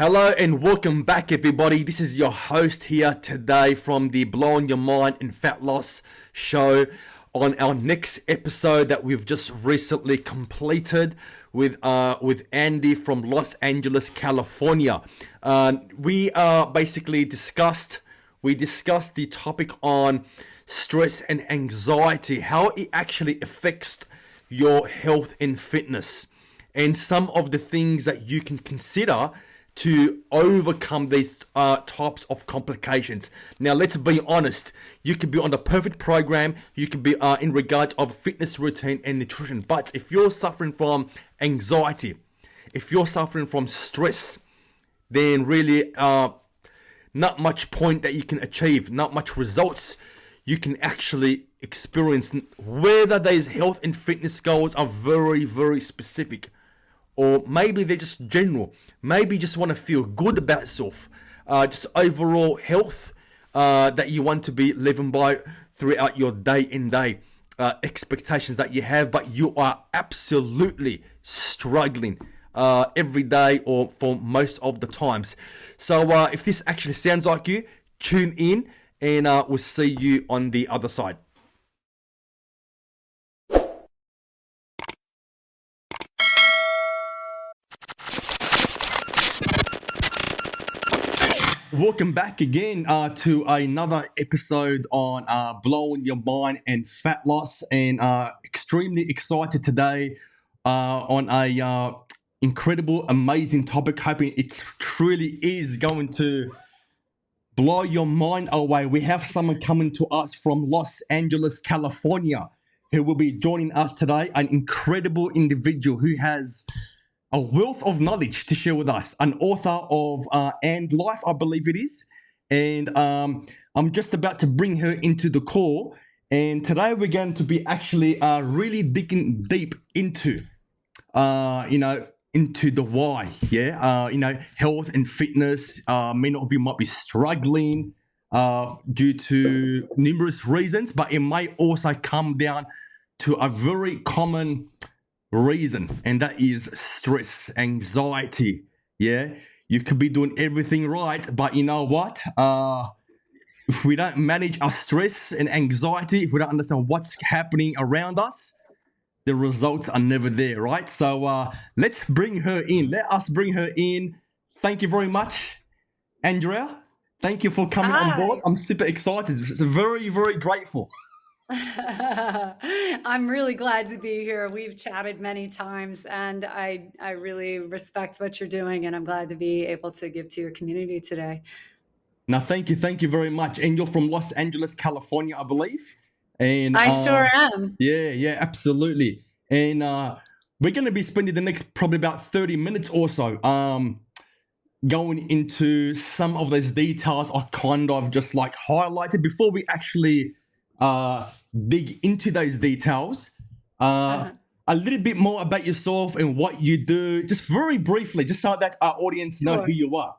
Hello and welcome back, everybody. This is your host here today from the Blowing Your Mind and Fat Loss show on our next episode that we've just recently completed with Andy from Los Angeles, California. We basically discussed the topic on stress and anxiety, how it actually affects your health and fitness, and some of the things that you can consider to overcome these types of complications. Now, let's be honest. You could be on the perfect program. You could be in regards of fitness routine and nutrition. But if you're suffering from anxiety, if you're suffering from stress, then really not much point that you can achieve, not much results you can actually experience. Whether these health and fitness goals are very, very specific, or maybe they're just general. Maybe you just want to feel good about yourself. Just overall health that you want to be living by throughout your day in day expectations that you have, but you are absolutely struggling every day or for most of the times. So if this actually sounds like you, tune in and we'll see you on the other side. Welcome back again to another episode on Blowing Your Mind and Fat Loss, and extremely excited today on a incredible, amazing topic. Hoping it truly is going to blow your mind away. We have someone coming to us from Los Angeles, California, who will be joining us today. An incredible individual who has a wealth of knowledge to share with us, an author of And Life, I believe it is. And I'm just about to bring her into the call. And today we're going to be actually really digging deep into, into the why, health and fitness. Many of you might be struggling due to numerous reasons, but it might also come down to a very common reason, and that is stress, anxiety. You could be doing everything right, but you know what, if we don't manage our stress and anxiety, if we don't understand what's happening around us, the results are never there, right? So let's bring her in. Let us bring her in. Thank you very much, Andrea. Thank you for coming on board. I'm super excited. It's very, very grateful. I'm really glad to be here. We've chatted many times, and I really respect what you're doing, and I'm glad to be able to give to your community today. Now, thank you very much. And you're from Los Angeles, California, I believe. And I sure am. Yeah, absolutely. And we're going to be spending the next probably about 30 minutes or so going into some of those details I kind of just like highlighted before we actually dig into those details. A little bit more about yourself and what you do, just very briefly, just so that our audience know who you are.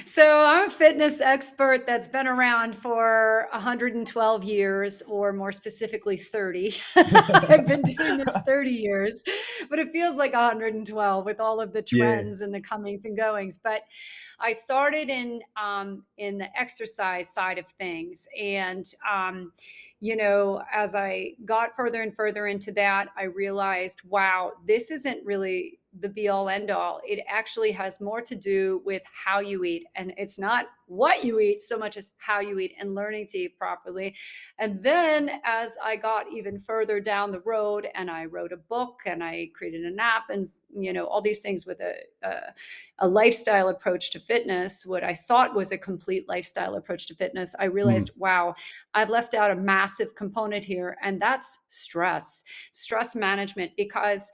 So I'm a fitness expert that's been around for 112 years, or more specifically 30. I've been doing this 30 years, but it feels like 112 with all of the trends and the comings and goings. But I started in the exercise side of things, and as I got further and further into that, I realized, wow, this isn't really the be all end all. It actually has more to do with how you eat. And it's not what you eat so much as how you eat and learning to eat properly. And then as I got even further down the road, and I wrote a book and I created an app and, all these things with a lifestyle approach to fitness, what I thought was a complete lifestyle approach to fitness, I realized, wow, I've left out a massive component here. And that's stress management, because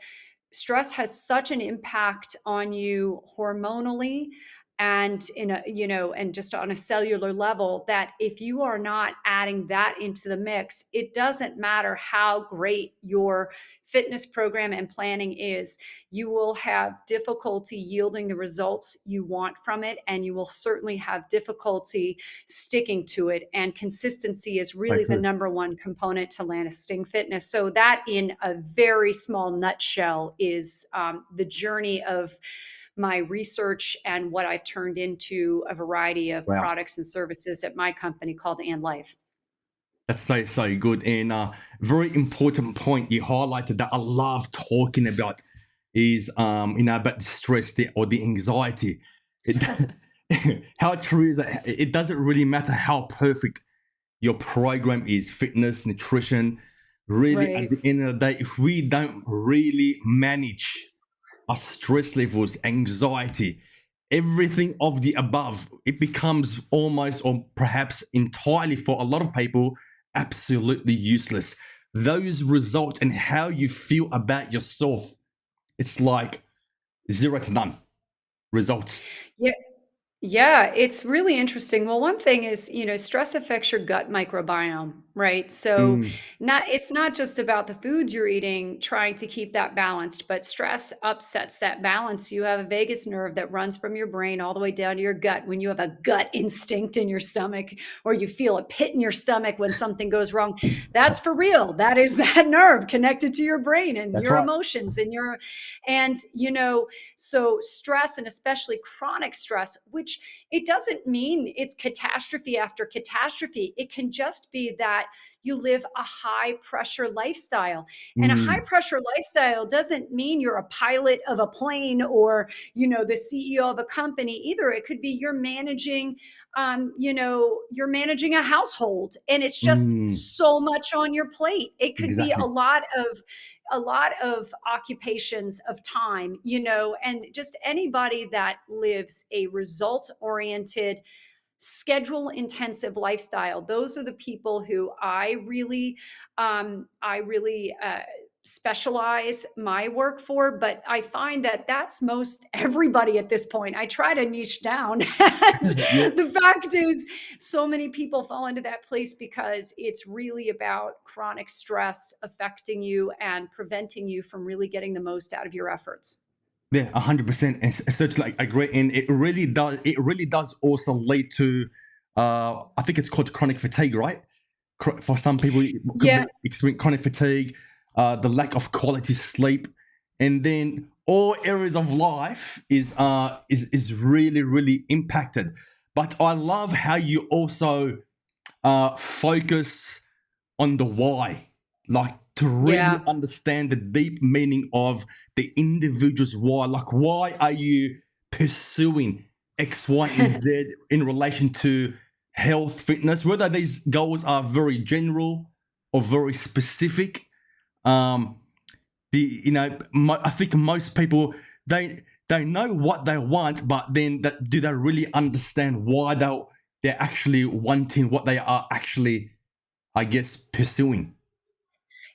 stress has such an impact on you hormonally and and just on a cellular level, that if you are not adding that into the mix, it doesn't matter how great your fitness program and planning is, you will have difficulty yielding the results you want from it, and you will certainly have difficulty sticking to it. And consistency is really the number one component to lasting fitness. So that, in a very small nutshell, is the journey of my research and what I've turned into a variety of Wow. products and services at my company called And Life. That's so good, and very important point you highlighted that I love talking about is about the stress or the anxiety. It, how true is that? It doesn't really matter how perfect your program is, fitness, nutrition. Really, at Right. the end of the day, if we don't really manage our stress levels, anxiety, everything of the above, it becomes almost or perhaps entirely for a lot of people absolutely useless. Those results and how you feel about yourself, it's like zero to none results. Yeah. Yeah, it's really interesting. Well, one thing is, stress affects your gut microbiome, right? So Mm, it's not just about the foods you're eating, trying to keep that balanced, but stress upsets that balance. You have a vagus nerve that runs from your brain all the way down to your gut. When you have a gut instinct in your stomach, or you feel a pit in your stomach when something goes wrong, that's for real. That is that nerve connected to your brain and that's your right. emotions and so stress, and especially chronic stress, which it doesn't mean it's catastrophe after catastrophe. It can just be that you live a high pressure lifestyle. And a high Mm, pressure lifestyle doesn't mean you're a pilot of a plane or, the CEO of a company either. It could be you're managing a household and it's just mm, so much on your plate. It could be a exactly. lot of occupations of time, and just anybody that lives a result oriented, schedule intensive lifestyle. Those are the people who I really specialize my work for. But I find that that's most everybody at this point. I try to niche down. And Yeah. the fact is, so many people fall into that place because it's really about chronic stress affecting you and preventing you from really getting the most out of your efforts. Yeah, 100%. And certainly like, agree. And it really does. It really does also lead to, I think it's called chronic fatigue, right? For some people, it could Yeah. be experience chronic fatigue, the lack of quality sleep, and then all areas of life is really impacted. But I love how you also focus on the why, like to really Yeah. understand the deep meaning of the individual's why. Like, why are you pursuing X, Y, and Z in relation to health, fitness? Whether these goals are very general or very specific. Um, I think most people they know what they want, but then do they really understand why they're actually wanting what they are actually, I guess, pursuing.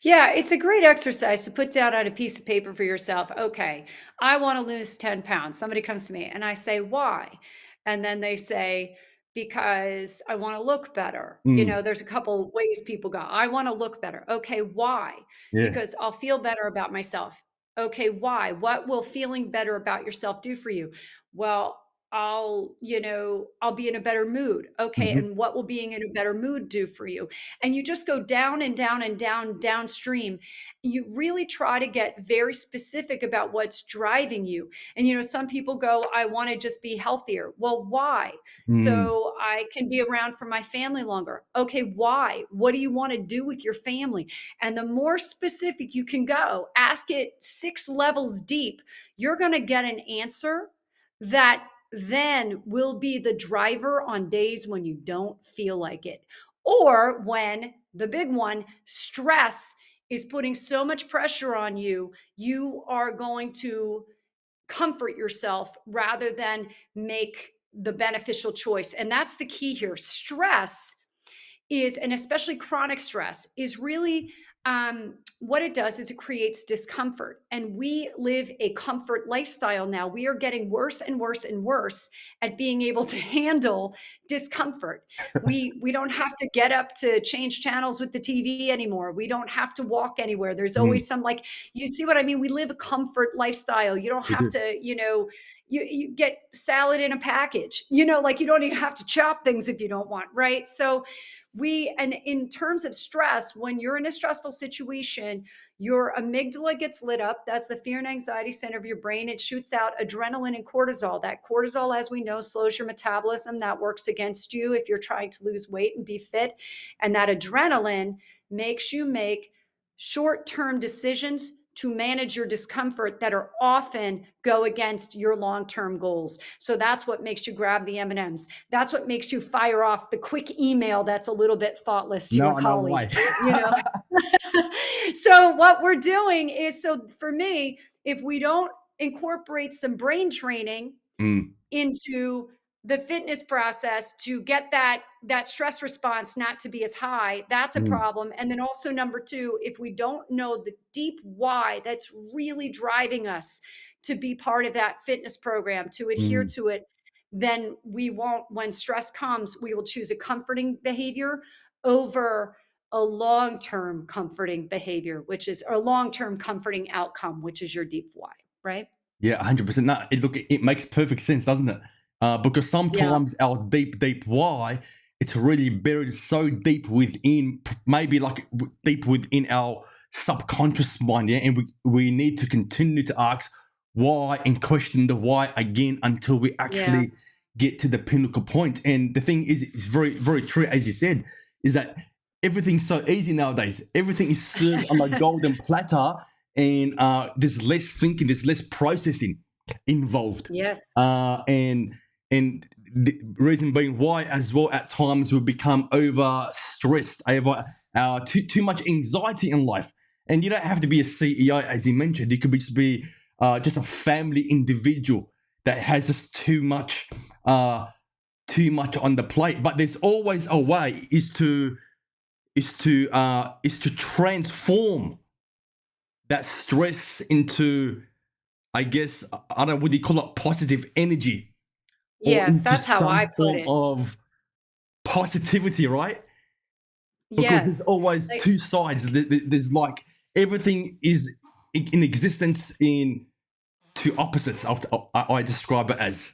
Yeah, it's a great exercise to put down on a piece of paper for yourself. Okay, I want to lose 10 pounds. Somebody comes to me and I say, why? And then they say, because I want to look better. Mm, There's a couple ways people go. I want to look better. Okay, why? yeah. Because I'll feel better about myself. Okay, why? What will feeling better about yourself do for you? Well, I'll be in a better mood. Okay, Mhm. and what will being in a better mood do for you? And you just go down and down and down downstream. You really try to get very specific about what's driving you. And some people go, I want to just be healthier. Well, why? Mm, So I can be around for my family longer. Okay, why? What do you want to do with your family? And the more specific you can go, ask it 6 levels deep, you're going to get an answer that then will be the driver on days when you don't feel like it, or when the big one, stress, is putting so much pressure on you, you are going to comfort yourself rather than make the beneficial choice. And that's the key here. Stress is, and especially chronic stress, is really what it does is it creates discomfort. And we live a comfort lifestyle now. We are getting worse and worse and worse at being able to handle discomfort. We don't have to get up to change channels with the TV anymore. We don't have to walk anywhere. There's mm, always some, like, you see what I mean? We live a comfort lifestyle. You don't we have do. to, you get salad in a package, like you don't even have to chop things if you don't want, right? So And in terms of stress, when you're in a stressful situation, your amygdala gets lit up. That's the fear and anxiety center of your brain. It shoots out adrenaline and cortisol. That cortisol, as we know, slows your metabolism. That works against you if you're trying to lose weight and be fit. And that adrenaline makes you make short-term decisions to manage your discomfort that are often go against your long-term goals. So that's what makes you grab the M&Ms. That's what makes you fire off the quick email that's a little bit thoughtless to your No colleague, way. you know. So what we're doing is, so for me, if we don't incorporate some brain training into the fitness process to get that stress response not to be as high, that's a problem. And then also number two, if we don't know the deep why that's really driving us to be part of that fitness program, to adhere to it, then we won't, when stress comes, we will choose a comforting behavior over a long-term comforting behavior, which is a long-term comforting outcome, which is your deep why, right? Yeah, 100%. No, it makes perfect sense, doesn't it? Because sometimes our deep why, it's really buried so deep within, maybe like deep within our subconscious mind, yeah? And we need to continue to ask why and question the why again until we actually get to the pinnacle point. And the thing is, it's very, very true, as you said, is that everything's so easy nowadays. Everything is served on a golden platter, and there's less thinking, there's less processing involved. Yes. And the reason being why as well, at times we become overstressed, too much anxiety in life. And you don't have to be a CEO, as you mentioned. You could just be just a family individual that has just too much on the plate. But there's always a way is to transform that stress into, I guess, I don't know, what do you call it, positive energy? Yes, that's how I put it. Of positivity, right? Because there's Yes. always two sides. There's like everything is in existence in two opposites. I describe it as.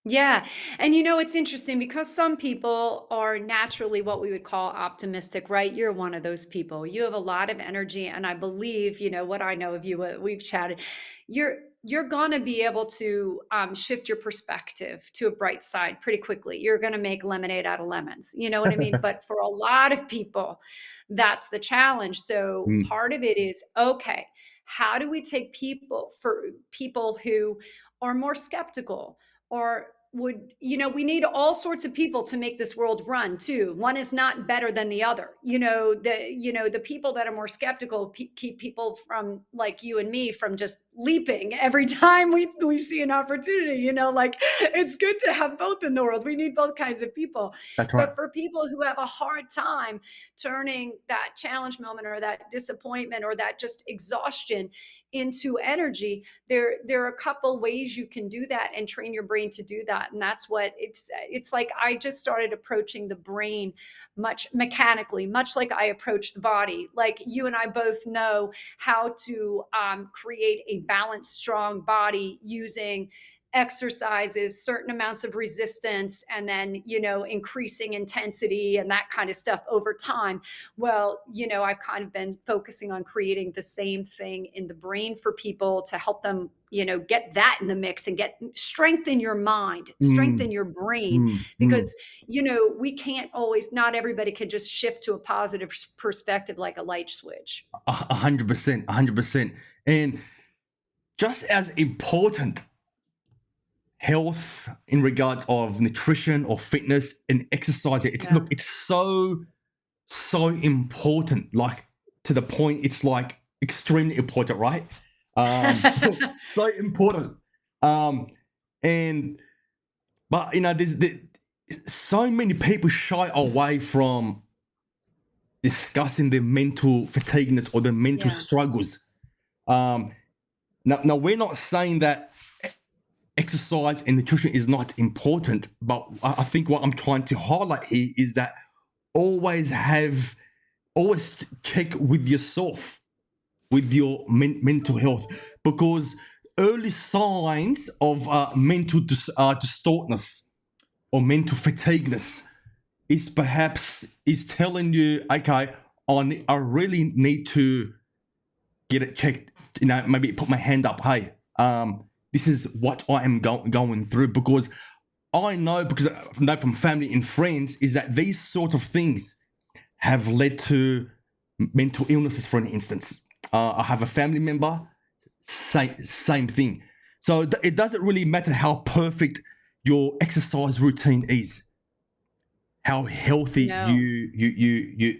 Yeah. And it's interesting because some people are naturally what we would call optimistic, right? You're one of those people. You have a lot of energy. And I believe, what I know of you, we've chatted, you're going to be able to shift your perspective to a bright side pretty quickly. You're going to make lemonade out of lemons. You know what I mean? But for a lot of people, that's the challenge. So part of it is, okay, how do we take people who are more skeptical, or we need all sorts of people to make this world run too. One is not better than the other. The people that are more skeptical keep people from, like you and me, from just leaping every time we see an opportunity. Like, it's good to have both in the world. We need both kinds of people. That's right. But for people who have a hard time turning that challenge moment or that disappointment or that just exhaustion into energy, there are a couple ways you can do that and train your brain to do that. And that's what it's like. I just started approaching the brain much mechanically, much like I approach the body. Like, you and I both know how to create a balanced, strong body using exercises, certain amounts of resistance, and then, increasing intensity and that kind of stuff over time. Well, I've kind of been focusing on creating the same thing in the brain for people to help them, get that in the mix and strengthen your mind, strengthen your brain, because, we can't always, not everybody can just shift to a positive perspective like a light switch. 100%, 100%. And just as important, health in regards of nutrition or fitness and exercise, look, it's so important, like to the point it's like extremely important, right? So important. But there's so many people shy away from discussing their mental fatigueness or their mental struggles. Now we're not saying that exercise and nutrition is not important, but I think what I'm trying to highlight here is that always check with yourself, with your mental health, because early signs of mental distortness or mental fatigueness is perhaps is telling you, okay, I really need to get it checked. Maybe put my hand up. Hey, this is what I am going through, because I know, because I know from family and friends, is that these sort of things have led to mental illnesses. For an instance, I have a family member, same thing. So it doesn't really matter how perfect your exercise routine is, how healthy No. you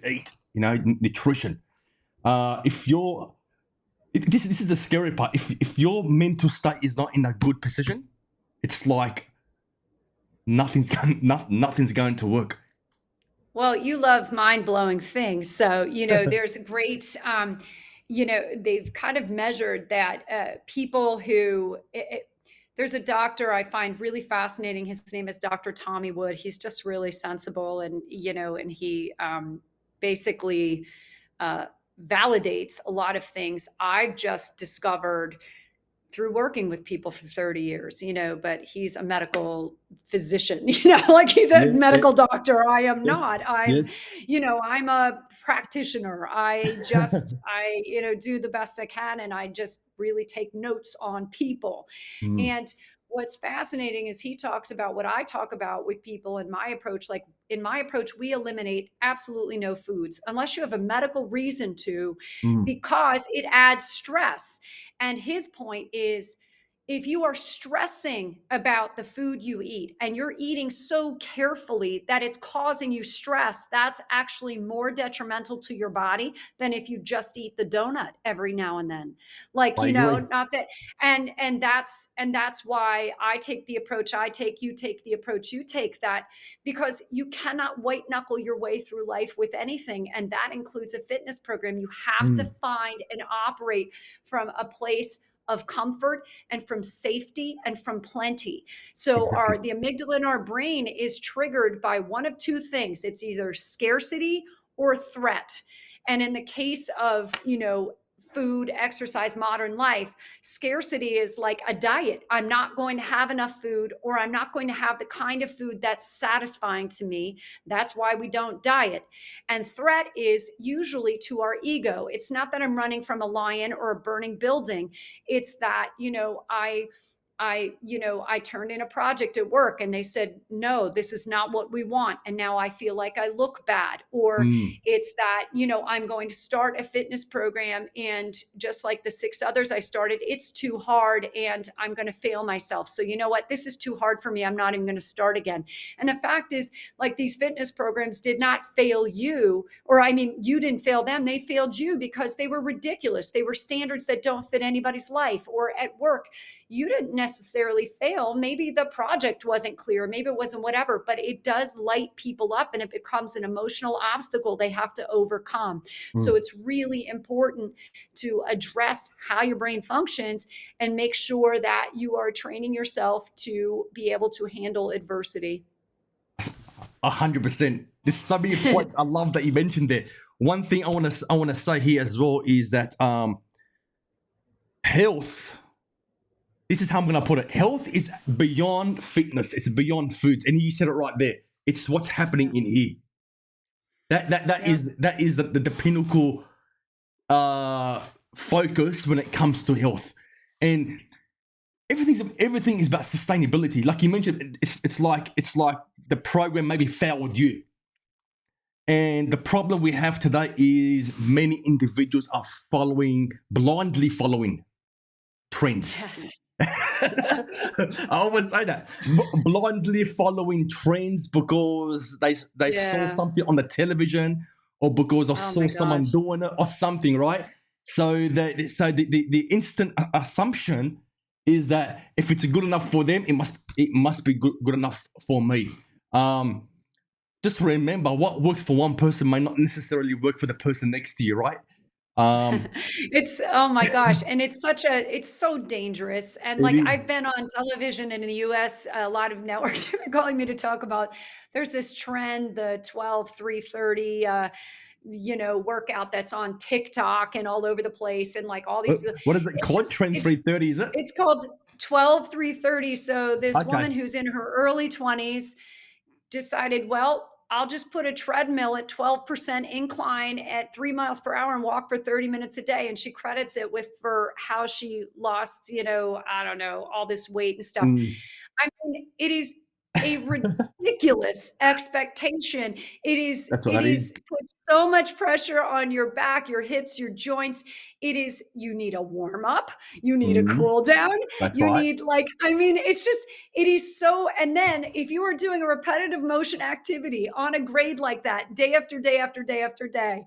eat, nutrition. If you're this is the scary part. If your mental state is not in a good position, it's like nothing's going to work. Well, you love mind-blowing things. So, there's a great, they've kind of measured that people who, there's a doctor I find really fascinating. His name is Dr. Tommy Wood. He's just really sensible, and, and he basically uh, validates a lot of things I've just discovered through working with people for 30 years, but he's a medical physician, like he's a Yeah, yeah, medical doctor. I am yes, not. yes. I'm a practitioner. I do the best I can, and I just really take notes on people. Mm, And what's fascinating is he talks about what I talk about with people in my approach. Like in my approach, we eliminate absolutely no foods unless you have a medical reason to, mm, because it adds stress. And his point is, if you are stressing about the food you eat and you're eating so carefully that it's causing you stress, that's actually more detrimental to your body than if you just eat the donut every now and then. Like, I agree. not that, and that's why I take the approach I take, you take the approach you take, that because you cannot white knuckle your way through life with anything, and that includes a fitness program. You have to Mm, find and operate from a place of comfort and from safety and from plenty. So exactly. the amygdala in our brain is triggered by one of two things. It's either scarcity or threat. And in the case of, food, exercise, modern life, scarcity is like a diet. I'm not going to have enough food, or I'm not going to have the kind of food that's satisfying to me. That's why we don't diet. And threat is usually to our ego. It's not that I'm running from a lion or a burning building. It's that, I turned in a project at work and they said, no, this is not what we want. And now I feel like I look bad. Or Mm, it's that, I'm going to start a fitness program, and just like the 6 others I started, it's too hard and I'm going to fail myself. So, you know what? This is too hard for me. I'm not even going to start again. And the fact is, like, these fitness programs did not fail you, or I mean, you didn't fail them. They failed you because they were ridiculous. They were standards that don't fit anybody's life. Or at work, you didn't necessarily fail. Maybe the project wasn't clear, maybe it wasn't whatever, but it does light people up and it becomes an emotional obstacle they have to overcome. So mm. it's really important to address how your brain functions and make sure that you are training yourself to be able to handle adversity. 100%. There's so many points I love that you mentioned there. One thing I want to say here as well is that health. This is how I'm gonna put it. Health is beyond fitness. It's beyond foods, and you said it right there. It's what's happening Yeah. in here. That Yeah. is the pinnacle uh, focus when it comes to health, and everything is about sustainability. Like you mentioned, it's like the program maybe failed you. And the problem we have today is many individuals are blindly following trends. Yes. I always say that, blindly following trends because they saw Yeah. something on the television, or because I Oh saw my someone gosh. doing it or something, right? So the instant assumption is that if it's good enough for them, it must be good enough for me. Um, just remember, what works for one person may not necessarily work for the person next to you, right? Um, It's, oh my gosh, and it's so dangerous. And it like, I've is. been on television in the US, a lot of networks have been calling me to talk about, there's this trend, the 12-3-30 workout that's on TikTok and all over the place, and like all these people. What is it It's called? just Trend it's 330, is it? it's called 12-3-30. So this Okay. woman who's in her early 20s decided, well, I'll just put a treadmill at 12% incline at 3 miles per hour and walk for 30 minutes a day. And she credits it with for how she lost, I don't know, all this weight and stuff. Mm. I mean, it is a ridiculous expectation. It is That's what it that is is. puts so much pressure on your back, your hips, your joints. It is you need a warm up, you need a Mm. cool down, That's you right. need I mean, it's just it is so and then if you are doing a repetitive motion activity on a grade like that day after day after day after day,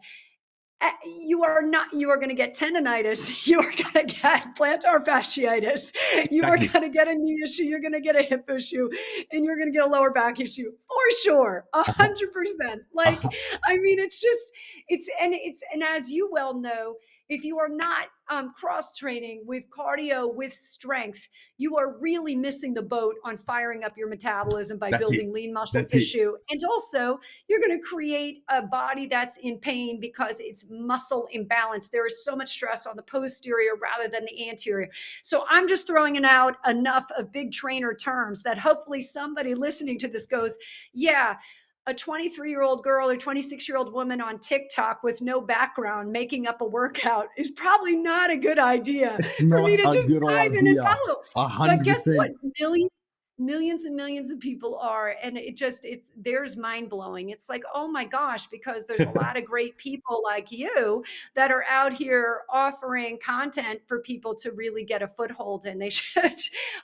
you are going to get tendonitis, you are going to get plantar fasciitis, you are Exactly. going to get a knee issue, you're going to get a hip issue, and you're going to get a lower back issue for sure, Uh-huh. 100%. Uh-huh. I mean, it's and as you well know, if you are not cross training with cardio with strength, you are really missing the boat on firing up your metabolism by That's it. building lean muscle That's it. tissue, and also you're going to create a body that's in pain because it's muscle imbalance. There is so much stress on the posterior rather than the anterior. So I'm just throwing it out enough of big trainer terms that hopefully somebody listening to this goes, yeah, a 23-year-old girl or 26-year-old woman on TikTok with no background making up a workout is probably not a good idea It's for me not to a just good dive in and idea. follow. But guess what? 100%. Millions and millions of people are, and there's mind blowing. It's like, oh my gosh, because there's a lot of great people like you that are out here offering content for people to really get a foothold, and they should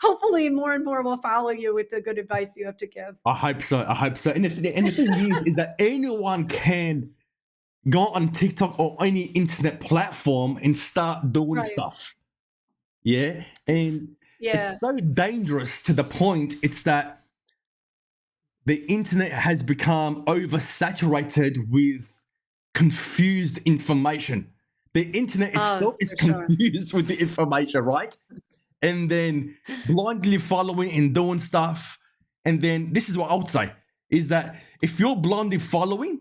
hopefully more and more will follow you with the good advice you have to give. I hope so. I hope so. And the thing is that anyone can go on TikTok or any internet platform and start doing Right. stuff. Yeah. And Yeah. it's so dangerous to the point it's that the internet has become oversaturated with confused information. The internet Oh, itself is for sure. confused with the information, right? And then blindly following and doing stuff. And then this is what I would say is that if you're blindly following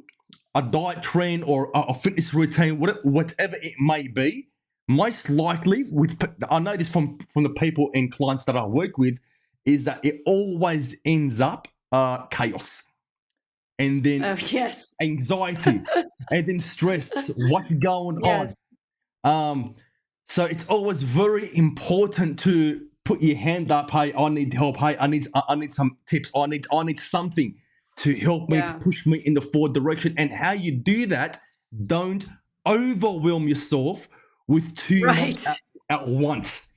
a diet trend or a fitness routine, whatever it may be, most likely, I know this from the people and clients that I work with, is that it always ends up chaos, and Oh, then yes. anxiety, and then stress. What's going Yes. on? So it's always very important to put your hand up. Hey, I need help. Hey, I need some tips. I need something to help me to Yeah. push me in the forward direction. And how you do that, don't overwhelm yourself with too much Right. at once.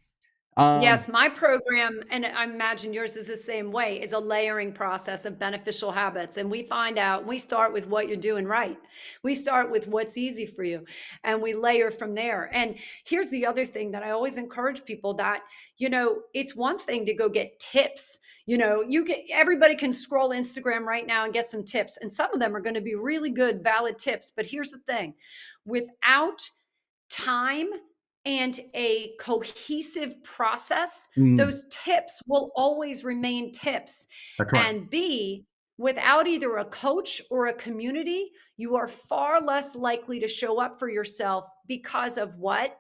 Yes, my program, and I imagine yours is the same way, is a layering process of beneficial habits. And we find out, we start with what you're doing right. We start with what's easy for you, and we layer from there. And here's the other thing that I always encourage people that, it's one thing to go get tips. Everybody can scroll Instagram right now and get some tips. And some of them are going to be really good, valid tips. But here's the thing, without time and a cohesive process, Mm, those tips will always remain tips. that's right. And B, without either a coach or a community, you are far less likely to show up for yourself because of what?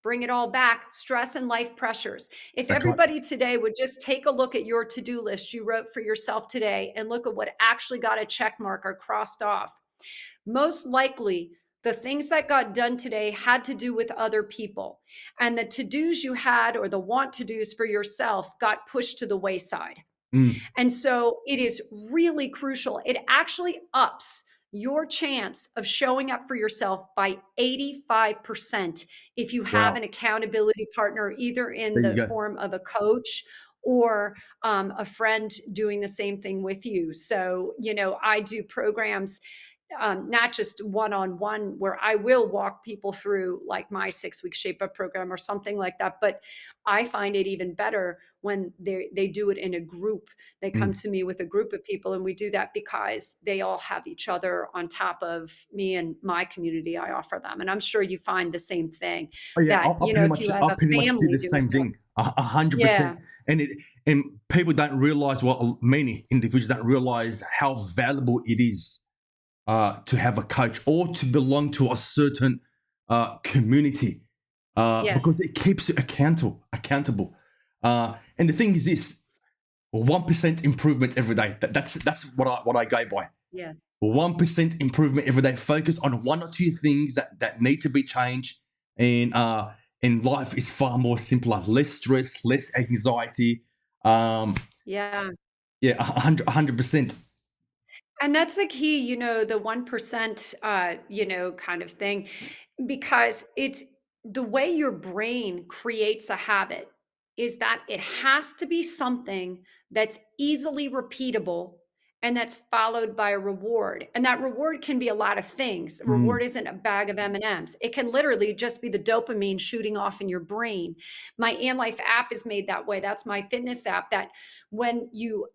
Bring it all back, stress and life pressures. If That's right. everybody today would just take a look at your to-do list you wrote for yourself today and look at what actually got a check mark or crossed off, most likely the things that got done today had to do with other people. And the to dos you had or the want to dos for yourself got pushed to the wayside. Mm, And so it is really crucial. It actually ups your chance of showing up for yourself by 85% if you have wow. an accountability partner, either in There you the go. form of a coach or a friend doing the same thing with you. So, I do programs, not just one-on-one where I will walk people through like my 6-week shape up program or something like that. But I find it even better when they do it in a group. They come Mm. to me with a group of people, and we do that because they all have each other on top of me and my community I offer them. And I'm sure you find the same thing Oh yeah, that, if you have I a pretty much did family the doing same stuff. thing. 100%. Yeah. And people don't realize, well, many individuals don't realize how valuable it is to have a coach or to belong to a certain community, because Yes. it keeps you accountable. And the thing is this: 1% improvement every day. That's what I go by. Yes. 1% improvement every day. Focus on one or two things that need to be changed, and life is far more simpler. Less stress, less anxiety. Um, Yeah. yeah, 100%. And that's the key, the 1%, kind of thing, because it's the way your brain creates a habit is that it has to be something that's easily repeatable and that's followed by a reward. And that reward can be a lot of things. A Mm, reward isn't a bag of M&Ms. It can literally just be the dopamine shooting off in your brain. My Life app is made that way. That's my fitness app that when you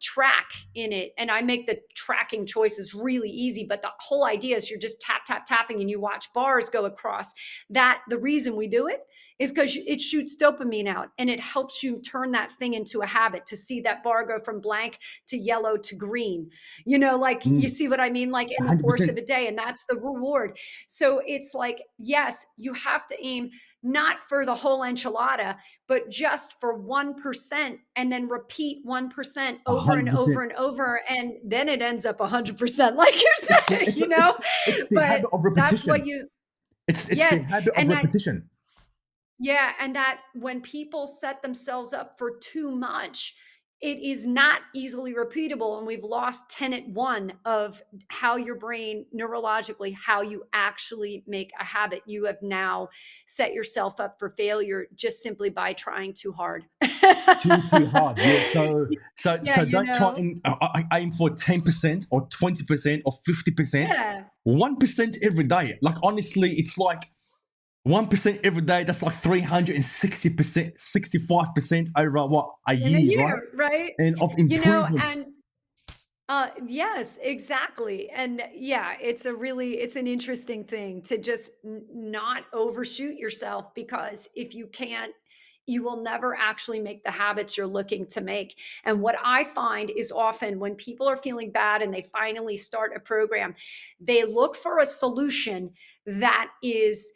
track in it, and I make the tracking choices really easy, but the whole idea is you're just tapping and you watch bars go across. That the reason we do it is because it shoots dopamine out and it helps you turn that thing into a habit to see that bar go from blank to yellow to green. Like you mm, see what I mean? Like in the course of 100%. a day, and that's the reward. So it's like, yes, you have to aim not for the whole enchilada, but just for 1%, and then repeat 1% over and over 100%. and over. And then it ends up 100%, like you're It's saying, it's it's it's the but habit of that's what repetition. you, It's the yes. habit of And that, repetition. yeah. And that when people set themselves up for too much, it is not easily repeatable. And we've lost tenet one of how your brain neurologically, how you actually make a habit. You have now set yourself up for failure just simply by trying too hard. Too hard. Yeah. Yeah, Don't try and aim for 10% or 20% or 50%. yeah, 1% every day. Like honestly, it's like 1% every day. That's like 360%, 65% over what, a in a year, right? year, right? And of And improvements. yes, exactly. And yeah, it's an interesting thing to just not overshoot yourself, because if you can't, you will never actually make the habits you're looking to make. And what I find is often when people are feeling bad and they finally start a program, they look for a solution that is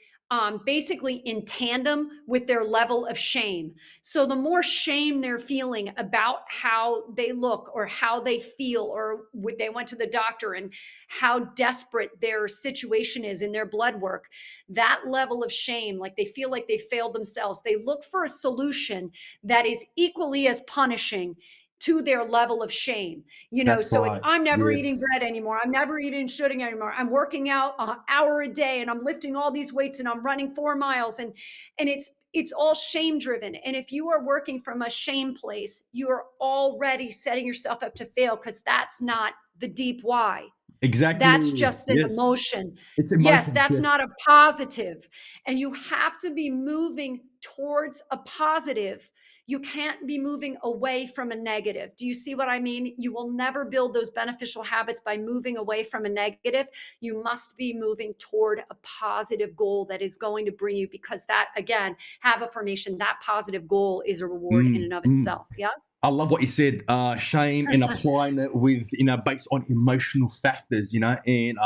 basically in tandem with their level of shame. So the more shame they're feeling about how they look or how they feel, or they went to the doctor and how desperate their situation is in their blood work, that level of shame, like they feel like they failed themselves, they look for a solution that is equally as punishing to their level of shame. That's So it's, right. I'm never eating Yes. bread anymore, I'm never eating sugar anymore, I'm working out an hour a day and I'm lifting all these weights and I'm running 4 miles, and it's all shame driven. And if you are working from a shame place, you are already setting yourself up to fail, because that's not the deep why. That's Exactly. just an Yes. emotion. It's Yes, emotions. that's not a Yes. positive. And you have to be moving towards a positive. You can't be moving away from a negative. Do you see what I mean? You will never build those beneficial habits by moving away from a negative. You must be moving toward a positive goal that is going to bring you, because that, again, have affirmation, that positive goal is a reward in Mm, and of mm. itself. Yeah. I love what you said. Shame and applying it with based on emotional factors. And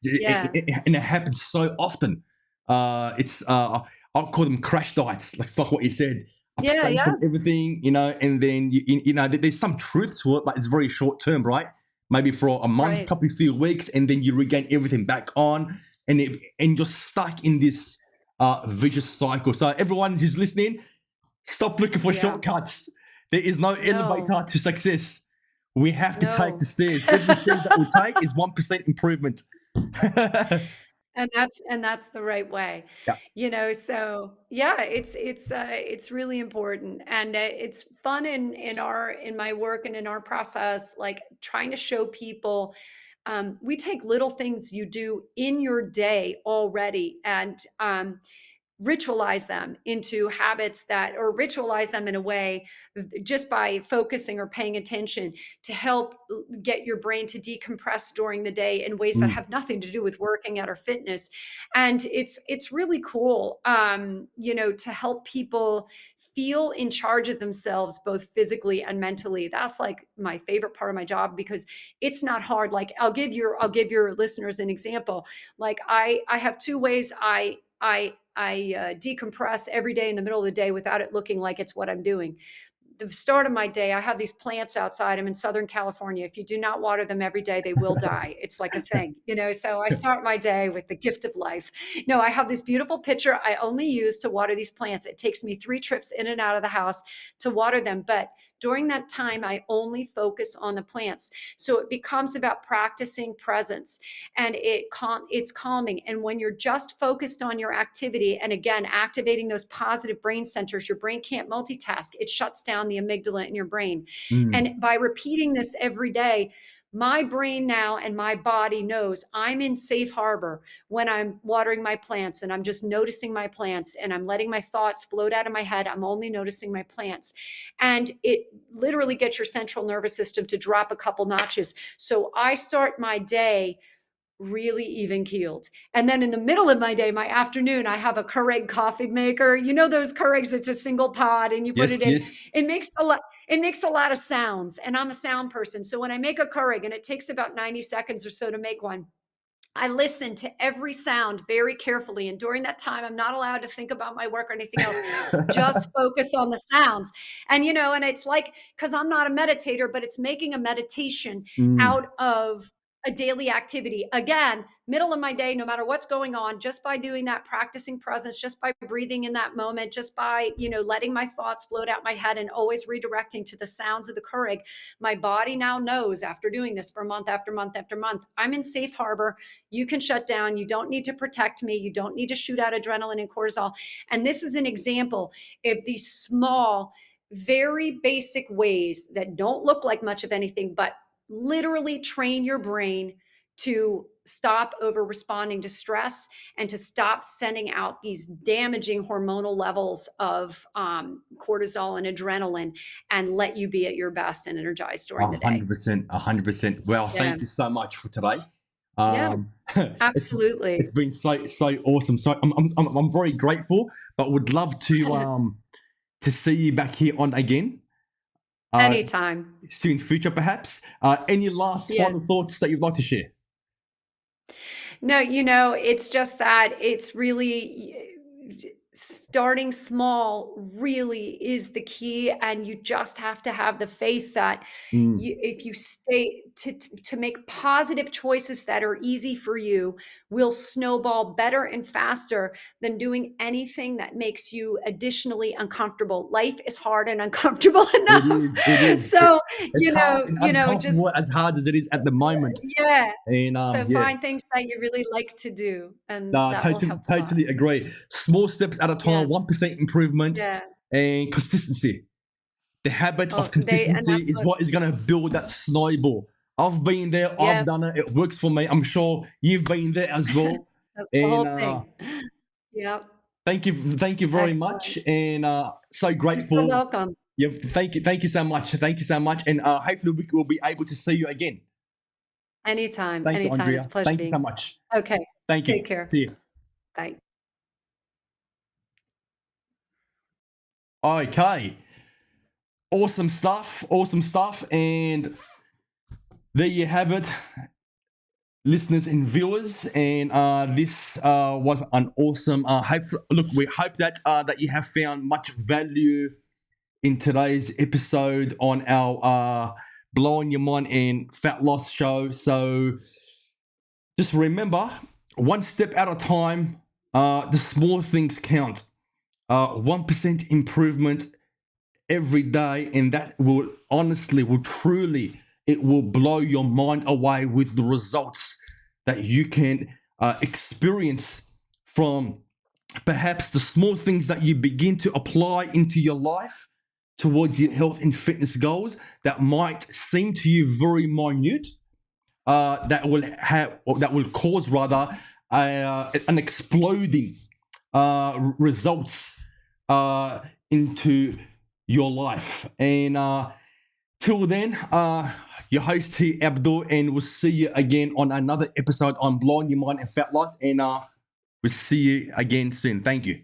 Yeah. and it happens so often. It's I'll call them crash diets. Like it's like what you said. Yeah. Abstain Yeah. from everything. And then there's some truth to it, but it's very short term, right? Maybe for a month, Right. couple of few weeks, and then you regain everything back on, and you're stuck in this vicious cycle. So everyone who's listening, stop looking for Yeah. shortcuts. There is no No, elevator to success. We have to take the no. stairs. Every stairs that we take is 1% improvement. Yeah. And that's the right way. So yeah, it's really important, and it's fun in my work and in our process, like trying to show people, we take little things you do in your day already, and ritualize them into habits that, or ritualize them in a way, just by focusing or paying attention, to help get your brain to decompress during the day in ways that Mm, have nothing to do with working out or fitness. And it's really cool, to help people feel in charge of themselves, both physically and mentally. That's like my favorite part of my job, because it's not hard. Like I'll give your listeners an example. Like I have two ways I decompress every day in the middle of the day without it looking like it's what I'm doing. the start of my day, I have these plants outside. I'm in Southern California. If you do not water them every day, they will die. It's like a thing, so I start my day with the gift of life. No, I have this beautiful pitcher I only use to water these plants. It takes me 3 trips in and out of the house to water them. But during that time, I only focus on the plants. So it becomes about practicing presence, and it's calming. And when you're just focused on your activity, and again, activating those positive brain centers, your brain can't multitask. It shuts down the amygdala in your brain. Mm. And by repeating this every day, my brain now and my body knows I'm in safe harbor when I'm watering my plants, and I'm just noticing my plants, and I'm letting my thoughts float out of my head. I'm only noticing my plants. And it literally gets your central nervous system to drop a couple notches. So I start my day really even keeled. And then in the middle of my day, my afternoon, I have a Keurig coffee maker. You know those Keurigs, it's a single pod and you put it Yes, in. yes. It makes a lot of sounds, and I'm a sound person. So when I make a Keurig, and it takes about 90 seconds or so to make one, I listen to every sound very carefully. And during that time, I'm not allowed to think about my work or anything else, just focus on the sounds. And it's like, because I'm not a meditator, but it's making a meditation Mm. out of a daily activity. Again, middle of my day, no matter what's going on, just by doing that, practicing presence, just by breathing in that moment, just by, letting my thoughts float out my head and always redirecting to the sounds of the Keurig, my body now knows, after doing this for month after month after month, I'm in safe harbor. You can shut down. You don't need to protect me. You don't need to shoot out adrenaline and cortisol. And this is an example of these small, very basic ways that don't look like much of anything, but literally train your brain to stop over responding to stress and to stop sending out these damaging hormonal levels of cortisol and adrenaline, and let you be at your best and energized during the day. 100%, 100%. Well, Yeah. thank you so much for today. Yeah, absolutely. It's been so awesome. So I'm very grateful, but would love to see you back here on again. Anytime. Soon future, perhaps. Any last Yes. final thoughts that you'd like to share? No, it's just that it's really starting small really is the key, and you just have to have the faith that Mm. if you stay to make positive choices that are easy for you, will snowball better and faster than doing anything that makes you additionally uncomfortable. Life is hard and uncomfortable It enough. is. It is. So, It's hard and just uncomfortable as hard as it is at the moment. yeah. And So yeah, find things that you really like to do, and that will help a lot. totally agree. Small steps at a Yeah. time, 1% improvement, Yeah. and consistency. The habit Oh, of and consistency that's is what is going to build that snowball. I've been there. yeah, I've done it. It works for me. I'm sure you've been there as well. that's the And whole thing. Yep. thank you very much. Excellent. And so You're so grateful. welcome. Yeah, thank you so much. Thank you so much. And hopefully we will be able to see you again. Anytime, Thank you, anytime. It's a Andrea. pleasure Thank you so being. much. Okay. Thank you. Take care. See you. Bye. Okay. Awesome stuff. Awesome stuff. And there you have it, listeners and viewers. And this was an awesome. We hope that that you have found much value in today's episode on our Blowing Your Mind and Fat Loss show. So just remember, one step at a time. The small things count. 1% improvement every day, and that will truly, it will blow your mind away with the results that you can experience from perhaps the small things that you begin to apply into your life towards your health and fitness goals that might seem to you very minute, that will cause rather an exploding results into your life. And till then, your host here, Abdul, and we'll see you again on another episode on Blowing Your Mind and Fat Loss. And we'll see you again soon. Thank you.